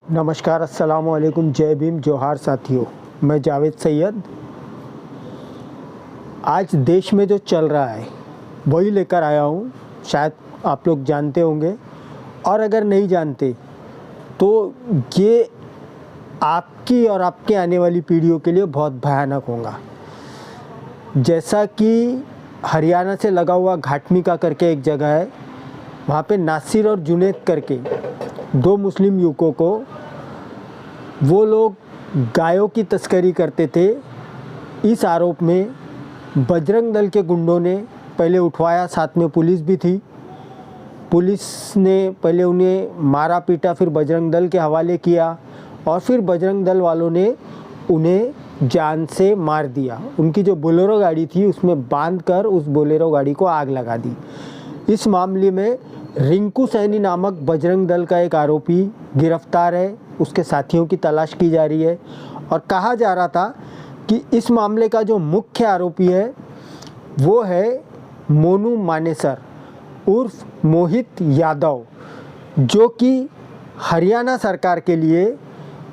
नमस्कार, अस्सलाम वालेकुम, जय भीम, जोहार साथियों। मैं जावेद सैयद। आज देश में जो चल रहा है वही लेकर आया हूँ। शायद आप लोग जानते होंगे, और अगर नहीं जानते तो ये आपकी और आपके आने वाली पीढ़ियों के लिए बहुत भयानक होगा। जैसा कि हरियाणा से लगा हुआ घाटमिका करके एक जगह है, वहाँ पे नासिर और जुनैद करके दो मुस्लिम युवकों को वो लोग गायों की तस्करी करते थे। इस आरोप में बजरंग दल के गुंडों ने पहले उठवाया, साथ में पुलिस भी थी। पुलिस ने पहले उन्हें मारा पीटा, फिर बजरंग दल के हवाले किया और फिर बजरंग दल वालों ने उन्हें जान से मार दिया। उनकी जो बोलेरो गाड़ी थी उसमें बांधकर उस बोलेरो गाड़ी को आग लगा दी। इस मामले में रिंकू सैनी नामक बजरंग दल का एक आरोपी गिरफ्तार है। उसके साथियों की तलाश की जा रही है और कहा जा रहा था कि इस मामले का जो मुख्य आरोपी है वो है मोनू मानेसर उर्फ मोहित यादव, जो कि हरियाणा सरकार के लिए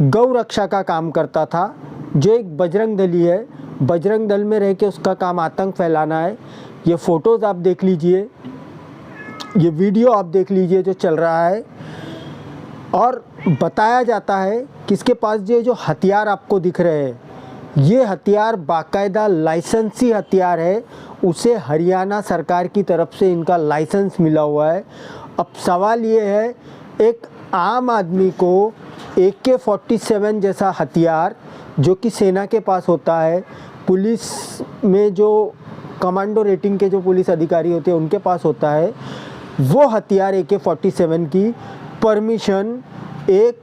गौ रक्षा का काम करता था, जो एक बजरंग दली है। बजरंग दल में रह के उसका काम आतंक फैलाना है। ये फ़ोटोज़ आप देख लीजिए, ये वीडियो आप देख लीजिए जो चल रहा है। और बताया जाता है कि इसके पास ये जो हथियार आपको दिख रहे हैं, ये हथियार बाकायदा लाइसेंसी हथियार है। उसे हरियाणा सरकार की तरफ से इनका लाइसेंस मिला हुआ है। अब सवाल ये है, एक आम आदमी को AK-47 जैसा हथियार जो कि सेना के पास होता है, पुलिस में जो कमांडो रेटिंग के जो पुलिस अधिकारी होते हैं उनके पास होता है, वो हथियार AK-47 की परमिशन एक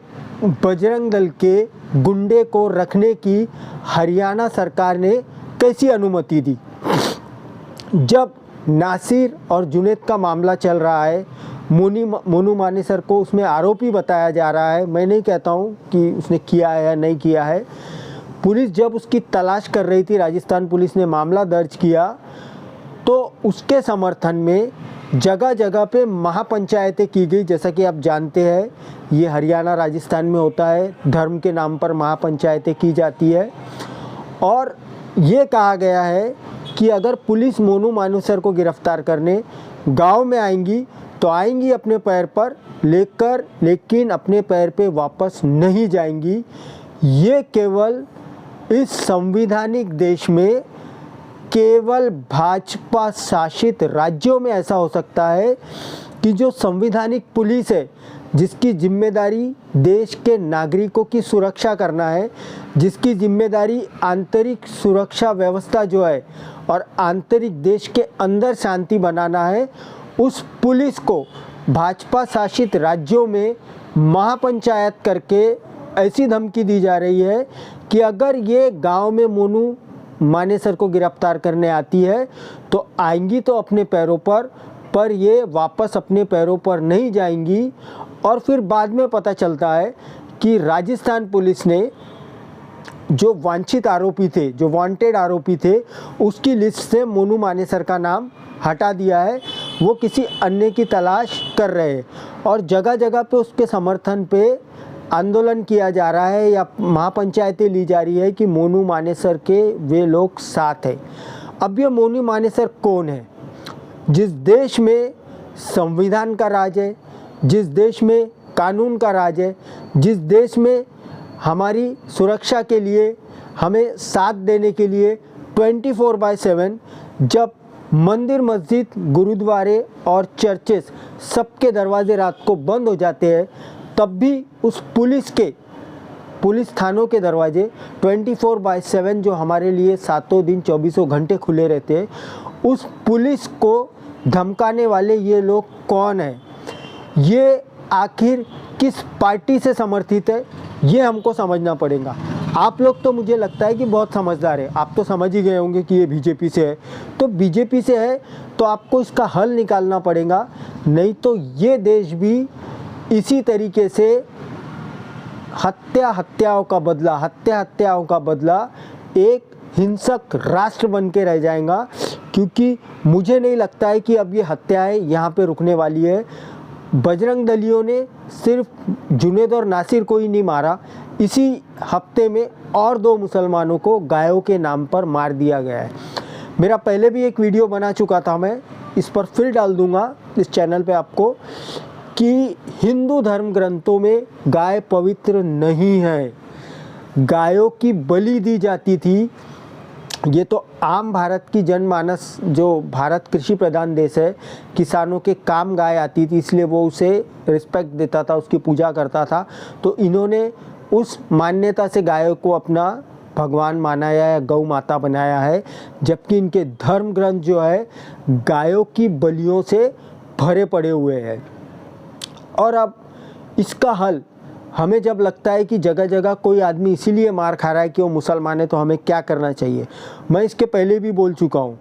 बजरंग दल के गुंडे को रखने की हरियाणा सरकार ने कैसी अनुमति दी? जब नासिर और जुनैद का मामला चल रहा है, मोनू मानेसर को उसमें आरोपी बताया जा रहा है। मैं नहीं कहता हूँ कि उसने किया है या नहीं किया है। पुलिस जब उसकी तलाश कर रही थी, राजस्थान पुलिस ने मामला दर्ज किया, तो उसके समर्थन में जगह जगह पे महापंचायतें की गई। जैसा कि आप जानते हैं, ये हरियाणा राजस्थान में होता है, धर्म के नाम पर महापंचायतें की जाती है। और ये कहा गया है कि अगर पुलिस मोनू मानेसर को गिरफ्तार करने गांव में आएंगी तो आएंगी अपने पैर पर लेकर, लेकिन अपने पैर पे वापस नहीं जाएंगी। ये केवल इस संवैधानिक देश में केवल भाजपा शासित राज्यों में ऐसा हो सकता है कि जो संवैधानिक पुलिस है, जिसकी जिम्मेदारी देश के नागरिकों की सुरक्षा करना है, जिसकी जिम्मेदारी आंतरिक सुरक्षा व्यवस्था जो है और आंतरिक देश के अंदर शांति बनाना है, उस पुलिस को भाजपा शासित राज्यों में महापंचायत करके ऐसी धमकी दी जा रही है कि अगर ये गांव में मोनू मानेसर को गिरफ्तार करने आती है तो आएंगी तो अपने पैरों पर ये वापस अपने पैरों पर नहीं जाएंगी। और फिर बाद में पता चलता है कि राजस्थान पुलिस ने जो वांछित आरोपी थे, जो वांटेड आरोपी थे, उसकी लिस्ट से मोनू मानेसर का नाम हटा दिया है। वो किसी अन्य की तलाश कर रहे हैं और जगह जगह पे उसके समर्थन पे आंदोलन किया जा रहा है या महापंचायतें ली जा रही है कि मोनू मानेसर के वे लोग साथ हैं। अब ये मोनू मानेसर कौन है? जिस देश में संविधान का राज है, जिस देश में कानून का राज है, जिस देश में हमारी सुरक्षा के लिए, हमें साथ देने के लिए 24/7 जब मंदिर, मस्जिद, गुरुद्वारे और चर्चेस सबके दरवाजे रात को बंद हो जाते हैं, तब भी उस पुलिस थानों के दरवाजे 24/7 जो हमारे लिए सातों दिन 24 घंटे खुले रहते हैं, उस पुलिस को धमकाने वाले ये लोग कौन हैं? ये आखिर किस पार्टी से समर्थित है? ये हमको समझना पड़ेगा। आप लोग तो मुझे लगता है कि बहुत समझदार है, आप तो समझ ही गए होंगे कि ये बीजेपी से है। तो बीजेपी से है तो आपको इसका हल निकालना पड़ेगा, नहीं तो ये देश भी इसी तरीके से हत्याओं का बदला एक हिंसक राष्ट्र बन के रह जाएगा। क्योंकि मुझे नहीं लगता है कि अब ये हत्याएं यहाँ पे रुकने वाली है। बजरंग दलियों ने सिर्फ जुनेद और नासिर को ही नहीं मारा, इसी हफ्ते में और 2 मुसलमानों को गायों के नाम पर मार दिया गया है। मेरा पहले भी एक वीडियो बना चुका था, मैं इस पर फिर डाल दूंगा इस चैनल पे आपको, कि हिंदू धर्म ग्रंथों में गाय पवित्र नहीं है, गायों की बलि दी जाती थी। ये तो आम भारत की जनमानस, जो भारत कृषि प्रधान देश है, किसानों के काम गाय आती थी, इसलिए वो उसे रिस्पेक्ट देता था, उसकी पूजा करता था। तो इन्होंने उस मान्यता से गायों को अपना भगवान मानाया या गौ माता बनाया है, जबकि इनके धर्म ग्रंथ जो है गायों की बलियों से भरे पड़े हुए हैं। और अब इसका हल हमें जब लगता है कि जगह जगह कोई आदमी इसीलिए मार खा रहा है कि वो मुसलमान है, तो हमें क्या करना चाहिए। मैं इसके पहले भी बोल चुका हूँ,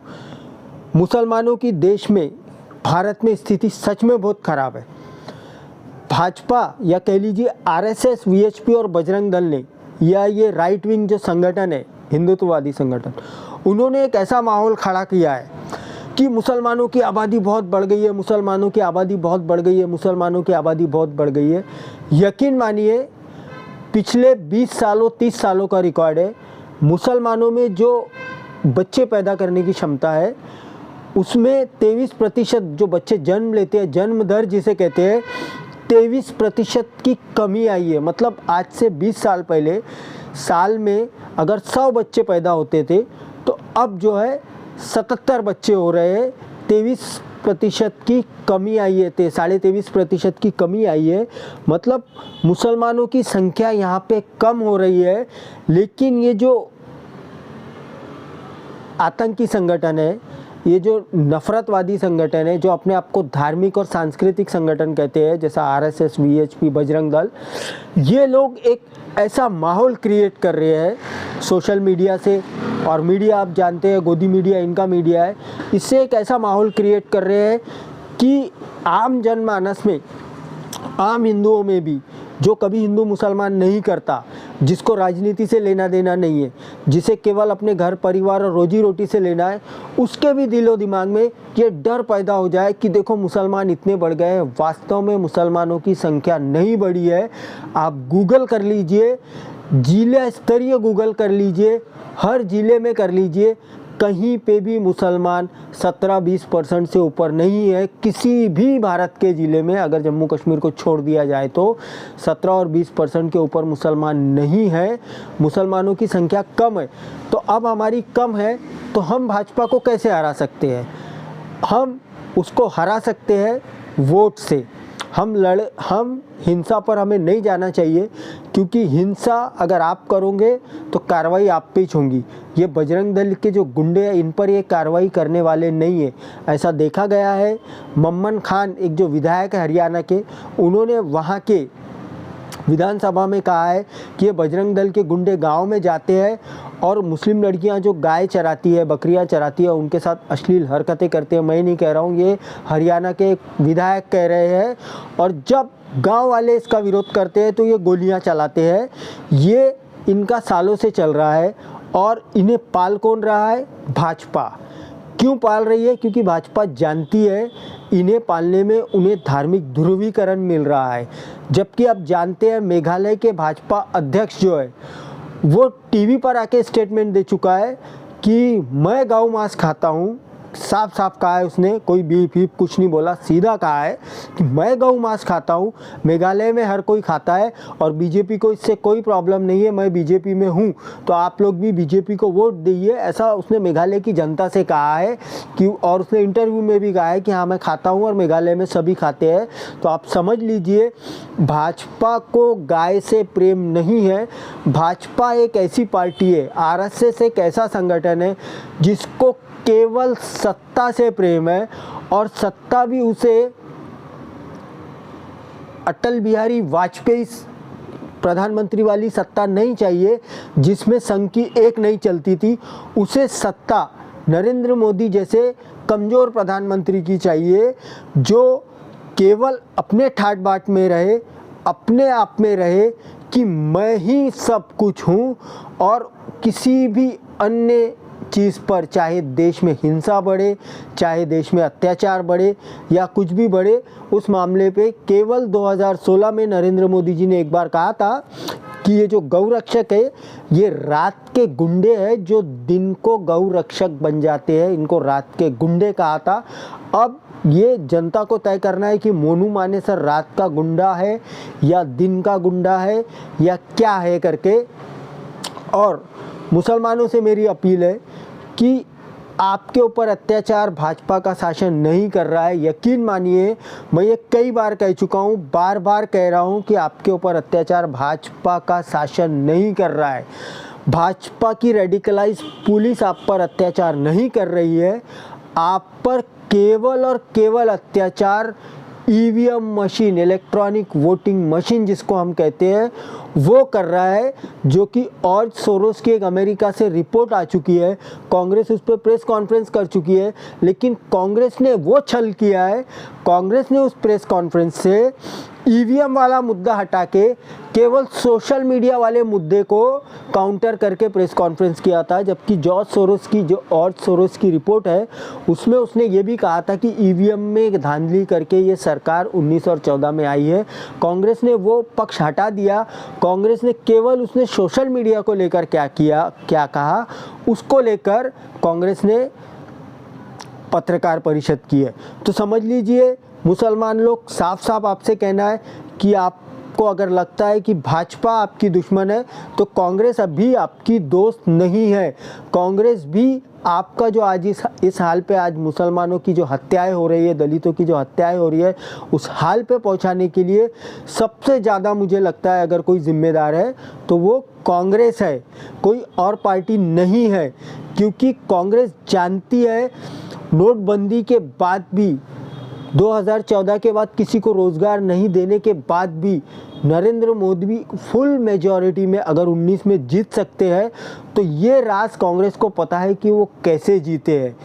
मुसलमानों की देश में, भारत में स्थिति सच में बहुत ख़राब है। भाजपा या कह लीजिए आरएसएस, वीएचपी और बजरंग दल ने, या ये राइट विंग जो संगठन है, हिंदुत्ववादी संगठन, उन्होंने एक ऐसा माहौल खड़ा किया है कि मुसलमानों की आबादी बहुत बढ़ गई है, मुसलमानों की आबादी बहुत बढ़ गई है, मुसलमानों की आबादी बहुत बढ़ गई है। यकीन मानिए, पिछले 20 सालों 30 सालों का रिकॉर्ड है, मुसलमानों में जो बच्चे पैदा करने की क्षमता है उसमें 23% जो बच्चे जन्म लेते हैं, जन्म दर जिसे कहते हैं, 23% की कमी आई है। मतलब आज से 20 साल पहले साल में अगर 100 बच्चे पैदा होते थे, तो अब जो है 77 बच्चे हो रहे हैं। 23% की कमी आई है, 23.5% की कमी आई है। मतलब मुसलमानों की संख्या यहाँ पे कम हो रही है, लेकिन ये जो आतंकी संगठन है, ये जो नफरतवादी संगठन है, जो अपने आप को धार्मिक और सांस्कृतिक संगठन कहते हैं, जैसा आरएसएस, वीएचपी, बजरंग दल, ये लोग एक ऐसा माहौल क्रिएट कर रहे हैं सोशल मीडिया से, और मीडिया आप जानते हैं, गोदी मीडिया इनका मीडिया है, इससे एक ऐसा माहौल क्रिएट कर रहे हैं कि आम जनमानस में, आम हिंदुओं में भी, जो कभी हिंदू मुसलमान नहीं करता, जिसको राजनीति से लेना देना नहीं है, जिसे केवल अपने घर परिवार और रोजी रोटी से लेना है, उसके भी दिलो दिमाग में ये डर पैदा हो जाए कि देखो मुसलमान इतने बढ़ गए हैं। वास्तव में मुसलमानों की संख्या नहीं बढ़ी है। आप गूगल कर लीजिए, जिला स्तरीय गूगल कर लीजिए, हर जिले में कर लीजिए, कहीं पे भी मुसलमान 17-20% से ऊपर नहीं है। किसी भी भारत के ज़िले में, अगर जम्मू कश्मीर को छोड़ दिया जाए तो 17 और 20% के ऊपर मुसलमान नहीं है। मुसलमानों की संख्या कम है। तो अब हमारी कम है, तो हम भाजपा को कैसे हरा सकते हैं? हम उसको हरा सकते हैं वोट से। हम हिंसा पर हमें नहीं जाना चाहिए, क्योंकि हिंसा अगर आप करोगे तो कार्रवाई आप पे ही होगी। ये बजरंग दल के जो गुंडे हैं, इन पर ये कार्रवाई करने वाले नहीं है। ऐसा देखा गया है। मम्मन खान, एक जो विधायक है हरियाणा के, उन्होंने वहाँ के विधानसभा में कहा है कि ये बजरंग दल के गुंडे गांव में जाते हैं और मुस्लिम लड़कियां जो गाय चराती है, बकरियां चराती है, उनके साथ अश्लील हरकतें करते हैं। मैं नहीं कह रहा हूँ, ये हरियाणा के विधायक कह रहे हैं। और जब गांव वाले इसका विरोध करते हैं तो ये गोलियां चलाते हैं। ये इनका सालों से चल रहा है। और इन्हें पाल कौन रहा है? भाजपा। क्यों पाल रही है? क्योंकि भाजपा जानती है इन्हें पालने में उन्हें धार्मिक ध्रुवीकरण मिल रहा है। जबकि आप जानते हैं मेघालय के भाजपा अध्यक्ष जो है, वो टीवी पर आके स्टेटमेंट दे चुका है कि मैं गौ मांस खाता हूँ। साफ साफ कहा है उसने, कोई बीफ वीफ कुछ नहीं बोला, सीधा कहा है कि मैं गौ मांस खाता हूँ। मेघालय में हर कोई खाता है और बीजेपी को इससे कोई प्रॉब्लम नहीं है। मैं बीजेपी में हूँ, तो आप लोग भी बीजेपी को वोट दीजिए, ऐसा उसने मेघालय की जनता से कहा है कि। और उसने इंटरव्यू में भी कहा है कि हाँ मैं खाता हूँ और मेघालय में सभी खाते हैं। तो आप समझ लीजिए, भाजपा को गाय से प्रेम नहीं है। भाजपा एक ऐसी पार्टी है, आरएसएस एक ऐसा संगठन है जिसको केवल सत्ता से प्रेम है, और सत्ता भी उसे अटल बिहारी वाजपेयी प्रधानमंत्री वाली सत्ता नहीं चाहिए, जिसमें संघ की एक नहीं चलती थी। उसे सत्ता नरेंद्र मोदी जैसे कमज़ोर प्रधानमंत्री की चाहिए, जो केवल अपने ठाट बाट में रहे, अपने आप में रहे कि मैं ही सब कुछ हूँ, और किसी भी अन्य चीज़ पर, चाहे देश में हिंसा बढ़े, चाहे देश में अत्याचार बढ़े या कुछ भी बढ़े, उस मामले पे केवल 2016 में नरेंद्र मोदी जी ने एक बार कहा था कि ये जो गौ रक्षक है ये रात के गुंडे हैं जो दिन को गौ रक्षक बन जाते हैं, इनको रात के गुंडे कहा था। अब ये जनता को तय करना है कि मोनू मानेसर रात का गुंडा है या दिन का गुंडा है या क्या है करके। और मुसलमानों से मेरी अपील है कि आपके ऊपर अत्याचार भाजपा का शासन नहीं कर रहा है। यकीन मानिए, मैं ये कई बार कह चुका हूँ, बार बार कह रहा हूँ कि आपके ऊपर अत्याचार भाजपा का शासन नहीं कर रहा है। भाजपा की रेडिकलाइज पुलिस आप पर अत्याचार नहीं कर रही है। आप पर केवल और केवल अत्याचार EVM machine, electronic voting machine जिसको हम कहते हैं, वो कर रहा है, जो कि ऑर्ज सोरोस की एक अमेरिका से रिपोर्ट आ चुकी है। कांग्रेस उस पर प्रेस कॉन्फ्रेंस कर चुकी है, लेकिन कांग्रेस ने वो छल किया है। कांग्रेस ने उस प्रेस कॉन्फ्रेंस से ईवीएम वाला मुद्दा हटा के केवल सोशल मीडिया वाले मुद्दे को काउंटर करके प्रेस कॉन्फ्रेंस किया था। जबकि ऑर्ज सोरोस की रिपोर्ट है, उसमें उसने ये भी कहा था कि ईवीएम में धांधली करके ये सरकार 19 और 14 में आई है। कांग्रेस ने वो पक्ष हटा दिया। कांग्रेस ने केवल उसने सोशल मीडिया को लेकर क्या कहा, उसको लेकर कांग्रेस ने पत्रकार परिषद की है। तो समझ लीजिए, मुसलमान लोग, साफ साफ आपसे कहना है कि आपको अगर लगता है कि भाजपा आपकी दुश्मन है तो कांग्रेस अभी आपकी दोस्त नहीं है। कांग्रेस भी आपका जो आज इस हाल पे आज मुसलमानों की जो हत्याएं हो रही है, दलितों की जो हत्याएं हो रही है, उस हाल पे पहुंचाने के लिए सबसे ज़्यादा मुझे लगता है अगर कोई जिम्मेदार है तो वो कांग्रेस है, कोई और पार्टी नहीं है। क्योंकि कांग्रेस जानती है नोटबंदी के बाद भी, 2014 के बाद किसी को रोज़गार नहीं देने के बाद भी नरेंद्र मोदी फुल मेजॉरिटी में अगर 19 में जीत सकते हैं तो ये राज कांग्रेस को पता है कि वो कैसे जीते हैं।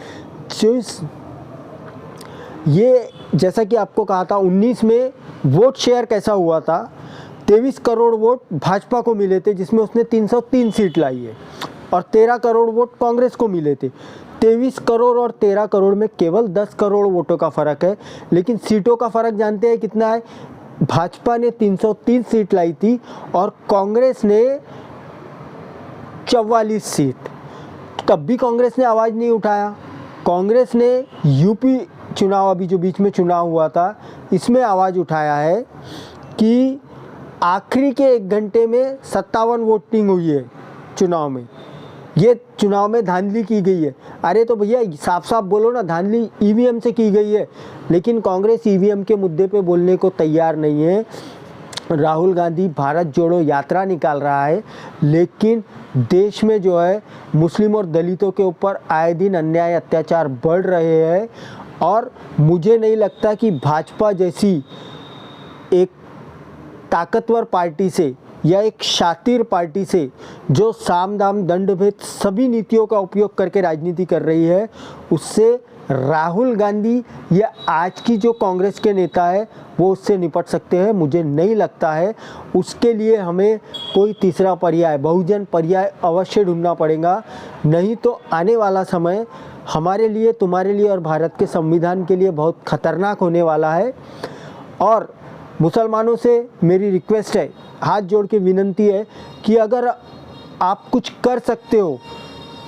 ये जैसा कि आपको कहा था, 19 में वोट शेयर कैसा हुआ था, 23 करोड़ वोट भाजपा को मिले थे जिसमें उसने 303 सीट लाई है, और 13 करोड़ वोट कांग्रेस को मिले थे। 23 करोड़ और 13 करोड़ में केवल 10 करोड़ वोटों का फ़र्क है, लेकिन सीटों का फ़र्क जानते हैं कितना है? भाजपा ने 303 सीट लाई थी और कांग्रेस ने 44 सीट। तब भी कांग्रेस ने आवाज़ नहीं उठाया। कांग्रेस ने यूपी चुनाव, अभी जो बीच में चुनाव हुआ था, इसमें आवाज़ उठाया है कि आखिरी के 1 घंटे में 57 वोटिंग हुई है चुनाव में, ये चुनाव में धांधली की गई है। अरे तो भैया साफ साफ बोलो ना, धांधली ईवीएम से की गई है। लेकिन कांग्रेस ईवीएम के मुद्दे पे बोलने को तैयार नहीं है। राहुल गांधी भारत जोड़ो यात्रा निकाल रहा है, लेकिन देश में जो है मुस्लिम और दलितों के ऊपर आए दिन अन्याय अत्याचार बढ़ रहे हैं। और मुझे नहीं लगता कि भाजपा जैसी एक ताकतवर पार्टी से या एक शातिर पार्टी से जो साम दाम दंड भेद सभी नीतियों का उपयोग करके राजनीति कर रही है, उससे राहुल गांधी या आज की जो कांग्रेस के नेता है वो उससे निपट सकते हैं। मुझे नहीं लगता है। उसके लिए हमें कोई तीसरा पर्याय, बहुजन पर्याय अवश्य ढूंढना पड़ेगा। नहीं तो आने वाला समय हमारे लिए, तुम्हारे लिए और भारत के संविधान के लिए बहुत खतरनाक होने वाला है। और मुसलमानों से मेरी रिक्वेस्ट है, हाथ जोड़ के विनती है कि अगर आप कुछ कर सकते हो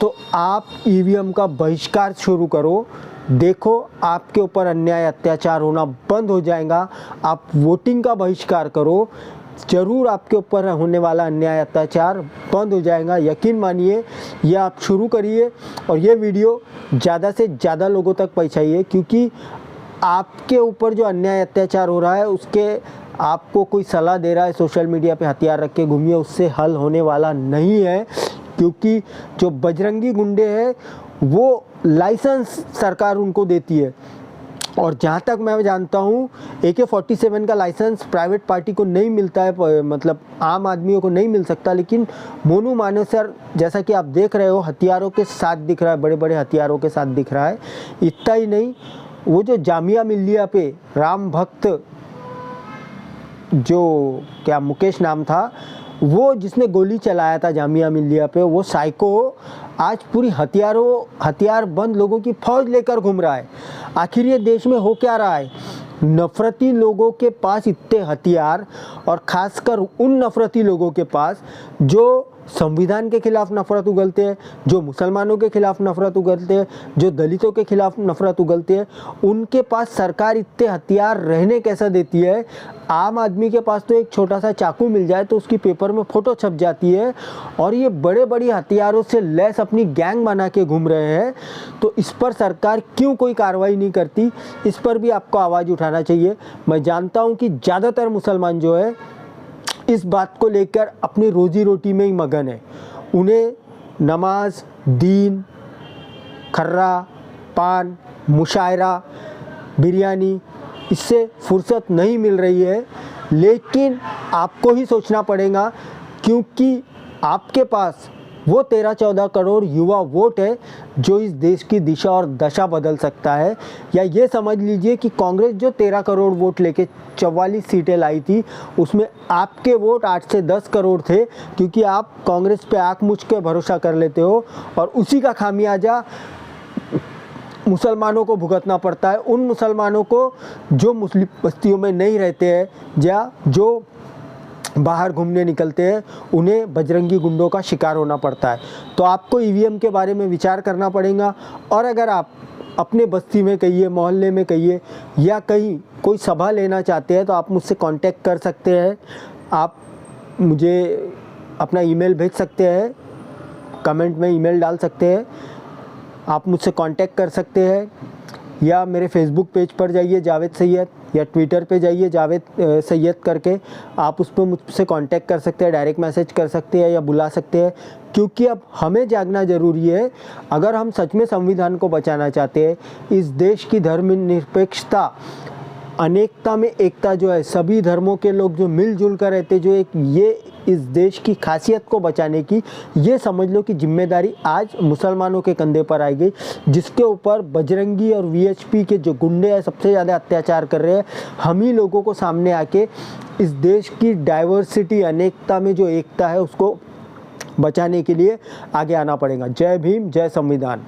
तो आप ईवीएम का बहिष्कार शुरू करो। देखो आपके ऊपर अन्याय अत्याचार होना बंद हो जाएगा। आप वोटिंग का बहिष्कार करो, ज़रूर आपके ऊपर होने वाला अन्याय अत्याचार बंद हो जाएगा। यकीन मानिए, ये आप शुरू करिए और ये वीडियो ज़्यादा से ज़्यादा लोगों तक पहुँचाइए, क्योंकि आपके ऊपर जो अन्याय अत्याचार हो रहा है उसके आपको कोई सलाह दे रहा है सोशल मीडिया पे हथियार रख के घूमिए, उससे हल होने वाला नहीं है। क्योंकि जो बजरंगी गुंडे हैं वो लाइसेंस सरकार उनको देती है, और जहाँ तक मैं जानता हूँ AK-47 का लाइसेंस प्राइवेट पार्टी को नहीं मिलता है, मतलब आम आदमियों को नहीं मिल सकता। लेकिन मोनू मानेसर जैसा कि आप देख रहे हो हथियारों के साथ दिख रहा है, बड़े बड़े हथियारों के साथ दिख रहा है। इतना ही नहीं, वो जो जामिया मिल्लिया पे राम भक्त, जो क्या मुकेश नाम था, वो जिसने गोली चलाया था जामिया मिल्लिया पे, वो साइको आज पूरी हथियारबंद लोगों की फौज लेकर घूम रहा है। आखिर ये देश में हो क्या रहा है? नफरती लोगों के पास इतने हथियार, और ख़ासकर उन नफरती लोगों के पास जो संविधान के खिलाफ नफरत उगलते हैं, जो मुसलमानों के खिलाफ नफरत उगलते हैं, जो दलितों के खिलाफ नफरत उगलते हैं, उनके पास सरकार इतने हथियार रहने कैसा देती है? आम आदमी के पास तो एक छोटा सा चाकू मिल जाए तो उसकी पेपर में फ़ोटो छप जाती है, और ये बड़े बड़ी हथियारों से लैस अपनी गैंग बना के घूम रहे हैं। तो इस पर सरकार क्यों कोई कार्रवाई नहीं करती? इस पर भी आपको आवाज़ उठाना चाहिए। मैं जानता हूँ कि ज़्यादातर मुसलमान जो है इस बात को लेकर अपनी रोजी रोटी में ही मगन है। उन्हें नमाज, दीन, खर्रा, पान, मुशायरा, बिरयानी, इससे फुर्सत नहीं मिल रही है। लेकिन आपको ही सोचना पड़ेगा, क्योंकि आपके पास वो 13-14 करोड़ युवा वोट है जो इस देश की दिशा और दशा बदल सकता है। या ये समझ लीजिए कि कांग्रेस जो 13 करोड़ वोट लेके 44 सीटें लाई थी, उसमें आपके वोट 8 से 10 करोड़ थे, क्योंकि आप कांग्रेस पे आँख मूंद के भरोसा कर लेते हो, और उसी का खामियाजा मुसलमानों को भुगतना पड़ता है। उन मुसलमानों को जो मुस्लिम बस्तियों में नहीं रहते हैं या जो बाहर घूमने निकलते हैं, उन्हें बजरंगी गुंडों का शिकार होना पड़ता है। तो आपको ईवीएम के बारे में विचार करना पड़ेगा। और अगर आप अपने बस्ती में कहिए, मोहल्ले में कहिए, या कहीं कोई सभा लेना चाहते हैं, तो आप मुझसे कांटेक्ट कर सकते हैं। आप मुझे अपना ईमेल भेज सकते हैं, कमेंट में ईमेल डाल सकते हैं, आप मुझसे कांटेक्ट कर सकते हैं, या मेरे फेसबुक पेज पर जाइए जावेद सैयद, या ट्विटर पे जाइए जावेद सैयद करके, आप उस पर मुझसे कांटेक्ट कर सकते हैं, डायरेक्ट मैसेज कर सकते हैं या बुला सकते हैं। क्योंकि अब हमें जागना ज़रूरी है। अगर हम सच में संविधान को बचाना चाहते हैं, इस देश की धर्मनिरपेक्षता, अनेकता में एकता जो है, सभी धर्मों के लोग जो मिलजुल कर रहते, जो एक ये इस देश की खासियत को बचाने की, ये समझ लो कि जिम्मेदारी आज मुसलमानों के कंधे पर आई गई, जिसके ऊपर बजरंगी और वीएचपी के जो गुंडे हैं सबसे ज़्यादा अत्याचार कर रहे हैं। हम ही लोगों को सामने आके इस देश की डाइवर्सिटी, अनेकता में जो एकता है, उसको बचाने के लिए आगे आना पड़ेगा। जय भीम, जय संविधान।